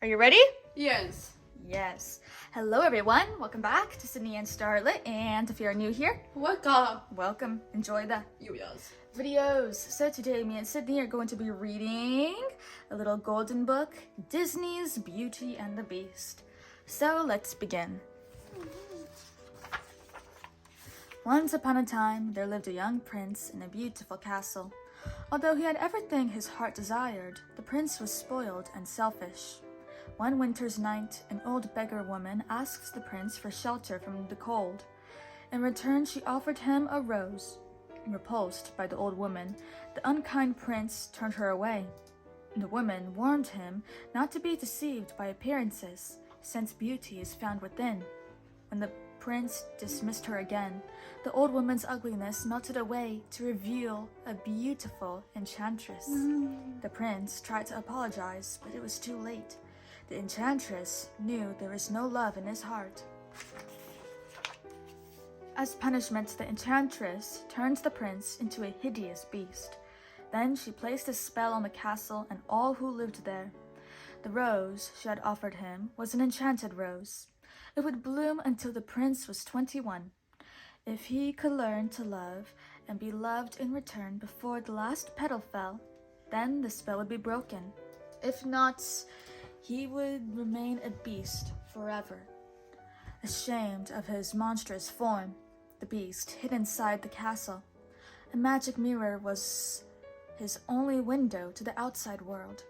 Are you ready? Yes. Yes. Hello everyone, welcome back to Sydney and Starlet, and if you're new here, welcome. Enjoy the Yes. videos. So today me and Sydney are going to be reading a little golden book, Disney's Beauty and the Beast. So let's begin. Once upon a time, there lived a young prince in a beautiful castle. Although he had everything his heart desired, the prince was spoiled and selfish. One winter's night, an old beggar woman asked the prince for shelter from the cold. In return, she offered him a rose. Repulsed by the old woman, the unkind prince turned her away. The woman warned him not to be deceived by appearances, since beauty is found within. When the prince dismissed her again, the old woman's ugliness melted away to reveal a beautiful enchantress. The prince tried to apologize, but it was too late. The enchantress knew there was no love in his heart. As punishment, the enchantress turned the prince into a hideous beast. Then she placed a spell on the castle and all who lived there. The rose she had offered him was an enchanted rose. It would bloom until the prince was 21. If he could learn to love and be loved in return before the last petal fell, then the spell would be broken. If not, he would remain a beast forever. Ashamed of his monstrous form, the beast hid inside the castle. A magic mirror was his only window to the outside world.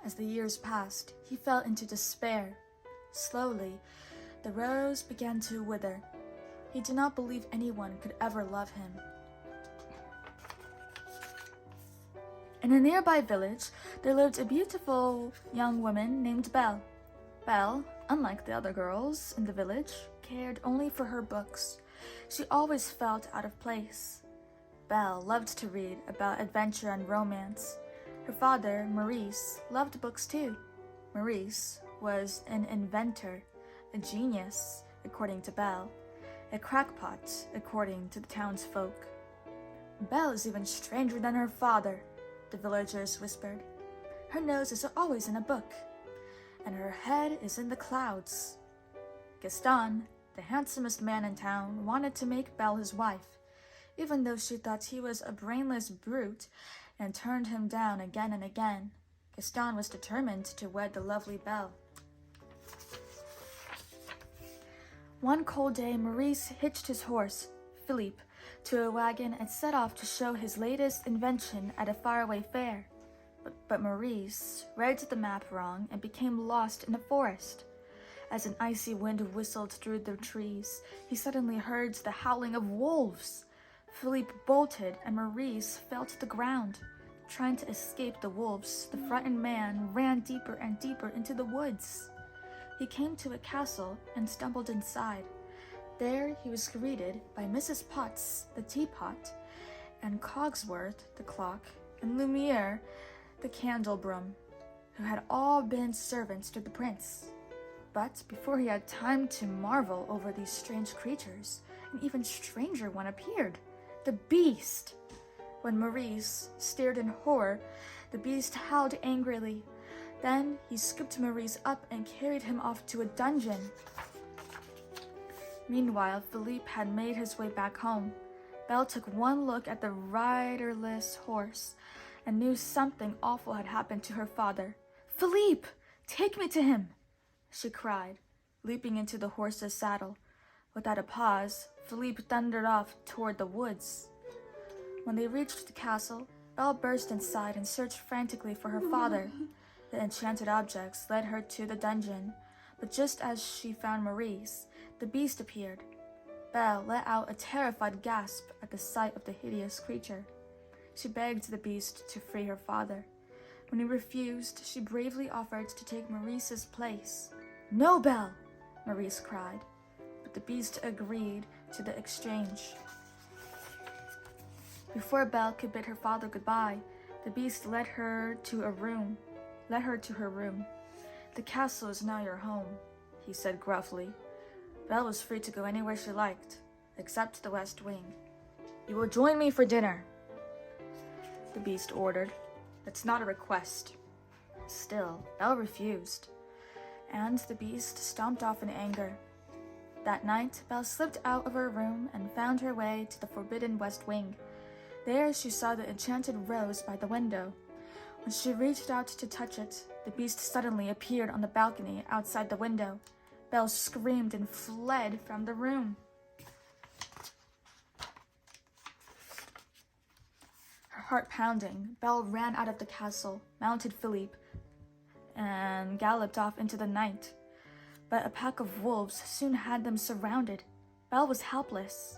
As the years passed, he fell into despair. Slowly, the rose began to wither. He did not believe anyone could ever love him. In a nearby village, there lived a beautiful young woman named Belle. Belle, unlike the other girls in the village, cared only for her books. She always felt out of place. Belle loved to read about adventure and romance. Her father, Maurice, loved books too. Maurice was an inventor, a genius, according to Belle, a crackpot, according to the townsfolk. Belle is even stranger than her father, the villagers whispered. Her nose is always in a book, and her head is in the clouds. Gaston, the handsomest man in town, wanted to make Belle his wife, even though she thought he was a brainless brute and turned him down again and again. Gaston was determined to wed the lovely Belle. One cold day, Maurice hitched his horse, Philippe, to a wagon and set off to show his latest invention at a faraway fair. But Maurice read the map wrong and became lost in a forest. As an icy wind whistled through the trees, he suddenly heard the howling of wolves. Philippe bolted and Maurice fell to the ground. Trying to escape the wolves, the frightened man ran deeper and deeper into the woods. He came to a castle and stumbled inside. There he was greeted by Mrs. Potts, the teapot, and Cogsworth, the clock, and Lumiere, the candlebrum, who had all been servants to the prince. But before he had time to marvel over these strange creatures, an even stranger one appeared, the beast. When Maurice stared in horror, the beast howled angrily. Then he scooped Maurice up and carried him off to a dungeon. Meanwhile, Philippe had made his way back home. Belle took one look at the riderless horse and knew something awful had happened to her father. "Philippe, take me to him!" she cried, leaping into the horse's saddle. Without a pause, Philippe thundered off toward the woods. When they reached the castle, Belle burst inside and searched frantically for her father. The enchanted objects led her to the dungeon, but just as she found Maurice, the beast appeared. Belle let out a terrified gasp at the sight of the hideous creature. She begged the beast to free her father. When he refused, she bravely offered to take Maurice's place. "No, Belle!" Maurice cried, but the beast agreed to the exchange. Before Belle could bid her father goodbye, the beast led her to her room. "The castle is now your home," he said gruffly. Belle was free to go anywhere she liked, except the West Wing. "You will join me for dinner," the beast ordered. "That's not a request." Still, Belle refused. and the beast stomped off in anger. That night, Belle slipped out of her room and found her way to the forbidden west wing. There she saw the enchanted rose by the window. When she reached out to touch it, the beast suddenly appeared on the balcony outside the window. Belle screamed and fled from the room. Her heart pounding, Belle ran out of the castle, mounted Philippe, and galloped off into the night. But a pack of wolves soon had them surrounded. Belle was helpless.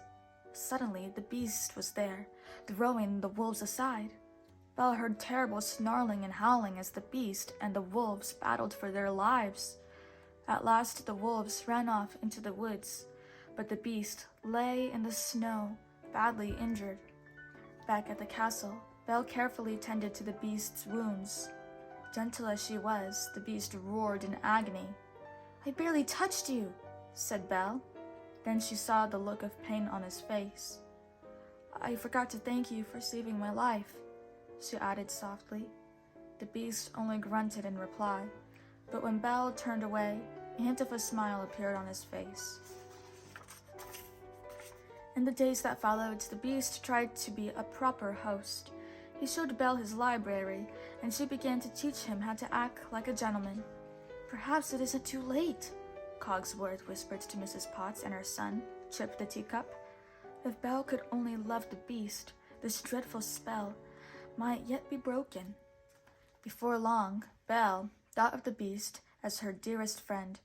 Suddenly, the beast was there, throwing the wolves aside. Belle heard terrible snarling and howling as the beast and the wolves battled for their lives. At last, the wolves ran off into the woods, but the beast lay in the snow, badly injured. Back at the castle, Belle carefully tended to the beast's wounds. Gentle as she was, the beast roared in agony. "I barely touched you," said Belle. Then she saw the look of pain on his face. "I forgot to thank you for saving my life," she added softly. The beast only grunted in reply, but when Belle turned away, a hint of a smile appeared on his face. In the days that followed, the beast tried to be a proper host. He showed Belle his library, and she began to teach him how to act like a gentleman. "Perhaps it isn't too late," Cogsworth whispered to Mrs. Potts and her son, Chip the teacup. If Belle could only love the beast, this dreadful spell might yet be broken. Before long, Belle thought of the beast as her dearest friend,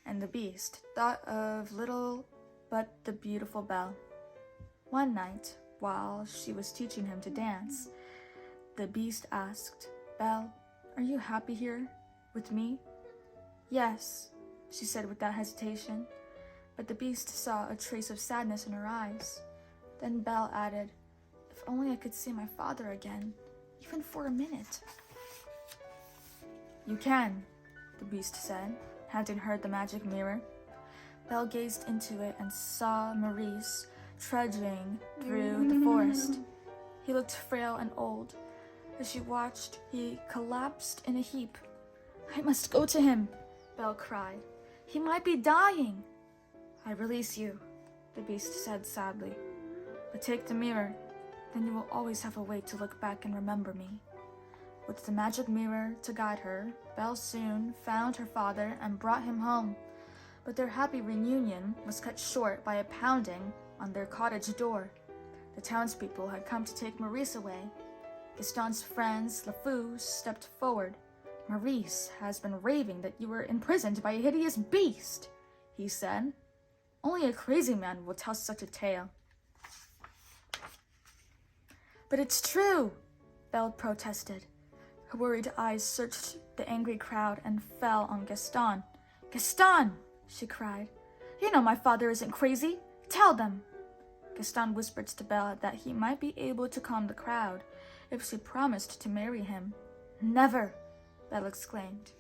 and the beast thought of little but the beautiful Belle. One night, while she was teaching him to dance, the beast asked, "Belle, are you happy here with me?" "Yes," she said without hesitation, but the beast saw a trace of sadness in her eyes. Then Belle added, "If only I could see my father again, even for a minute." "You can," the beast said, having heard the magic mirror. Belle gazed into it and saw Maurice trudging through the forest. He looked frail and old. As she watched, he collapsed in a heap. "I must go to him," Belle cried. "He might be dying." "I release you," the beast said sadly. "But take the mirror, then you will always have a way to look back and remember me." With the magic mirror to guide her, Belle soon found her father and brought him home. But their happy reunion was cut short by a pounding on their cottage door. The townspeople had come to take Maurice away. Gaston's friends, LeFou, stepped forward. "Maurice has been raving that you were imprisoned by a hideous beast," he said. "Only a crazy man will tell such a tale." "But it's true," Belle protested. Her worried eyes searched the angry crowd and fell on Gaston. "Gaston!" she cried. "You know my father isn't crazy. Tell them." Gaston whispered to Belle that he might be able to calm the crowd if she promised to marry him. "Never!" Belle exclaimed.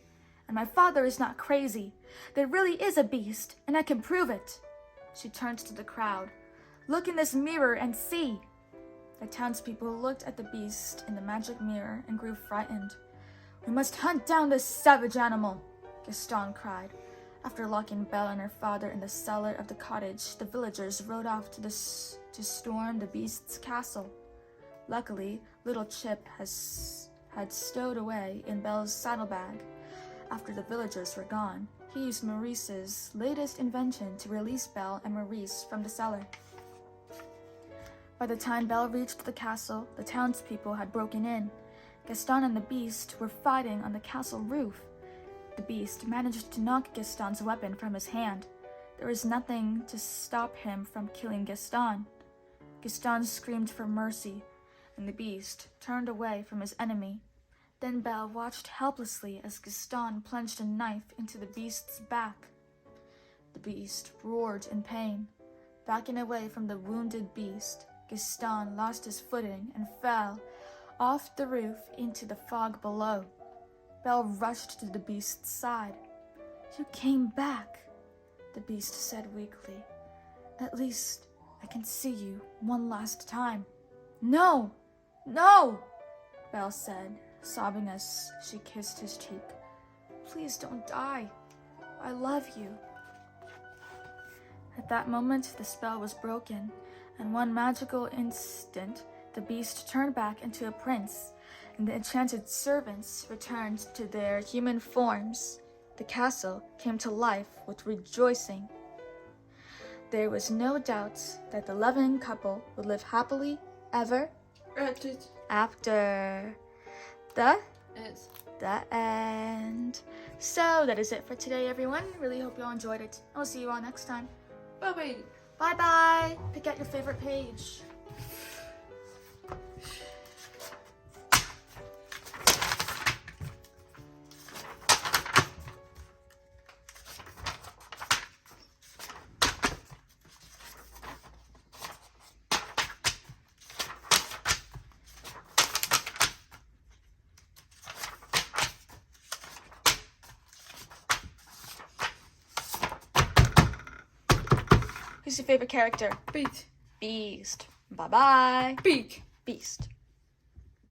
"And my father is not crazy. There really is a beast, and I can prove it." She turned to the crowd. "Look in this mirror and see." The townspeople looked at the beast in the magic mirror and grew frightened. "We must hunt down this savage animal," Gaston cried. After locking Belle and her father in the cellar of the cottage, the villagers rode off to storm the beast's castle. Luckily, little Chip had stowed away in Belle's saddlebag. After the villagers were gone, he used Maurice's latest invention to release Belle and Maurice from the cellar. By the time Belle reached the castle, the townspeople had broken in. Gaston and the beast were fighting on the castle roof. The beast managed to knock Gaston's weapon from his hand. There was nothing to stop him from killing Gaston. Gaston screamed for mercy, and the beast turned away from his enemy. Then Belle watched helplessly as Gaston plunged a knife into the beast's back. The beast roared in pain. Backing away from the wounded beast, Gaston lost his footing and fell off the roof into the fog below. Belle rushed to the beast's side. "You came back," the beast said weakly. "At least I can see you one last time." "No! No!" Belle said, sobbing as she kissed his cheek. "Please don't die. I love you. At that moment, the spell was broken. In one magical instant, the beast turned back into a prince, and the enchanted servants returned to their human forms. The castle came to life with rejoicing. There was no doubt that the loving couple would live happily ever after the end. So that is it for today, everyone. Really hope you all enjoyed it. I'll see you all next time. Bye-bye. Bye-bye. Pick out your favorite page. Who's your favorite character? Beat. Beast. Bye-bye. Beak. Beast.